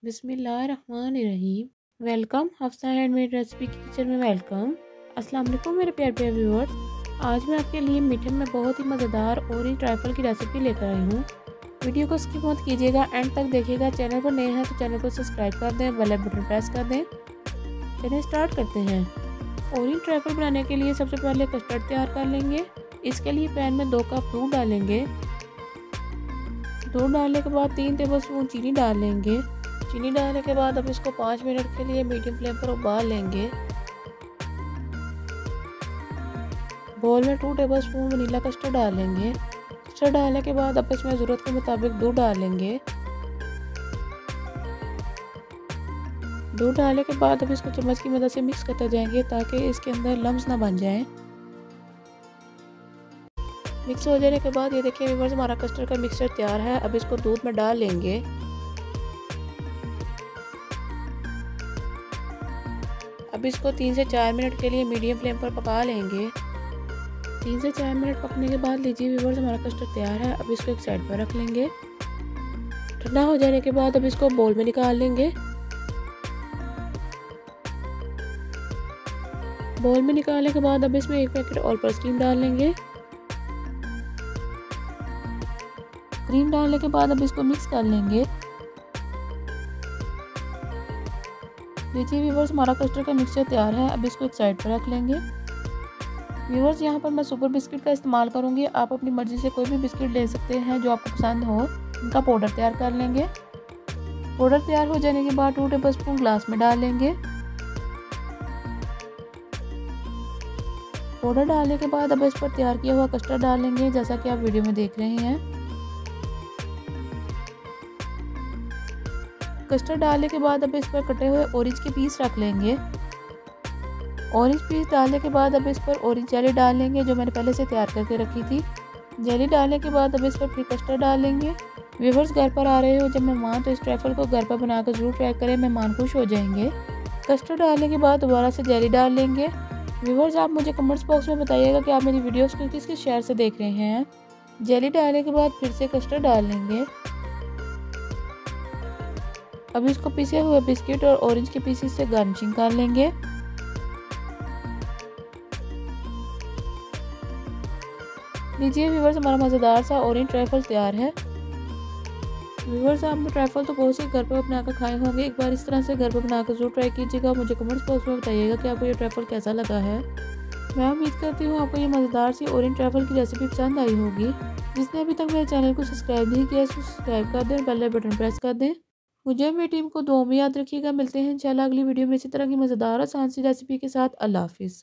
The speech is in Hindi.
बिस्मिल्लाहिर्रहमानिर्रहीम। वेलकम हफ्सा हैंडमेड रेसिपी की किचन में वेलकम। अस्सलाम वालेकुम मेरे प्यारे प्यारे व्यूअर्स। आज मैं आपके लिए मीठे में बहुत ही मज़ेदार ऑरेंज ट्राइफल की रेसिपी लेकर आई हूँ। वीडियो को स्किप मत कीजिएगा, एंड तक देखिएगा। चैनल पर नए हैं तो चैनल को सब्सक्राइब कर दें, बेल बटन प्रेस कर दें। चलिए स्टार्ट करते हैं। ऑरेंज ट्राइफल बनाने के लिए सबसे पहले कस्टर्ड तैयार कर लेंगे। इसके लिए पैन में 2 कप दूध डालेंगे। दूध डालने के बाद 3 टेबलस्पून चीनी डाल लेंगे। चीनी डालने के बाद अब इसको 5 मिनट के लिए मीडियम फ्लेम पर उबाल लेंगे। बोल में 2 टेबलस्पून वनीला कस्टर्ड डालेंगे। कस्टर्ड डालने के बाद अब इसमें ज़रूरत के मुताबिक दूध डालेंगे। दूध डालने के बाद अब इसको चम्मच की मदद से मिक्स करते जाएंगे ताकि इसके अंदर लम्स ना बन जाएं। मिक्स हो जाने के बाद ये देखिए व्यूअर्स, हमारा कस्टर्ड का मिक्सचर तैयार है। अब इसको दूध में डाल लेंगे। अब इसको 3 से 4 मिनट के लिए मीडियम फ्लेम पर पका लेंगे। 3 से 4 मिनट पकने के बाद लीजिए व्यूअर्स, हमारा कस्टर्ड तैयार है। अब इसको एक साइड पर रख लेंगे। ठंडा हो जाने के बाद अब इसको बोल में निकाल लेंगे। बोल में निकालने के बाद अब इसमें 1 पैकेट ऑल पर्पस क्रीम डाल लेंगे। क्रीम डालने के बाद अब इसको मिक्स कर लेंगे। देखिए व्यूअर्स, हमारा कस्टर्ड का मिक्सचर तैयार है। अब इसको एक साइड पर रख लेंगे। व्यूअर्स, यहाँ पर मैं सुपर बिस्किट का इस्तेमाल करूँगी। आप अपनी मर्जी से कोई भी बिस्किट ले सकते हैं जो आपको पसंद हो। इनका पाउडर तैयार कर लेंगे। पाउडर तैयार हो जाने के बाद 2 टेबलस्पून ग्लास में डाल लेंगे। पाउडर डालने के बाद अब इस पर तैयार किया हुआ कस्टर्ड डाल लेंगे, जैसा कि आप वीडियो में देख रहे हैं। कस्टर्ड डालने के बाद अब इस पर कटे हुए ऑरेंज के पीस रख लेंगे। ऑरेंज पीस डालने के बाद अब इस पर ऑरेंज जेली डाल लेंगे, जो मैंने पहले से तैयार करके रखी थी। जेली डालने के बाद अब इस पर फिर कस्टर्ड डाल लेंगे। व्यूअर्स, घर पर आ रहे हो जब मेहमान तो इस ट्रैफल को घर पर बनाकर ज़रूर ट्राई करें, मेहमान खुश हो जाएंगे। कस्टर्ड डालने के बाद दोबारा से जेली डाल लेंगे। व्यूअर्स, आप मुझे कमेंट्स बॉक्स में बताइएगा कि आप मेरी वीडियोज़ को किस शहर से देख रहे हैं। जेली डालने के बाद फिर से कस्टर्ड डाल लेंगे। अब इसको पिसे हुए बिस्किट और ऑरेंज के पीसेस से गार्निशिंग कर लेंगे। लीजिए व्यूअर्स, हमारा मज़ेदार सा ऑरेंज ट्रैफल तैयार है। व्यूअर्स, आप ट्रैफल तो बहुत से घर पर बनाकर खाए होंगे। एक बार इस तरह से घर पर बनाकर जरूर ट्राई कीजिएगा। मुझे कमेंट्स बॉक्स में बताइएगा कि आपको ये ट्रैफल कैसा लगा है। मैं उम्मीद करती हूँ आपको ये मज़ेदार सी ऑरेंज ट्रैफल की रेसिपी पसंद आई होगी। जिसने अभी तक मेरे चैनल को सब्सक्राइब नहीं किया, इसको सब्सक्राइब कर दें, बेल बटन प्रेस कर दें। मुझे मेरी टीम को दुआ में याद रखिएगा। मिलते हैं इंशाल्लाह अगली वीडियो में इसी तरह की मज़ेदार आसान सी रेसिपी के साथ। अल्लाह हाफिज़।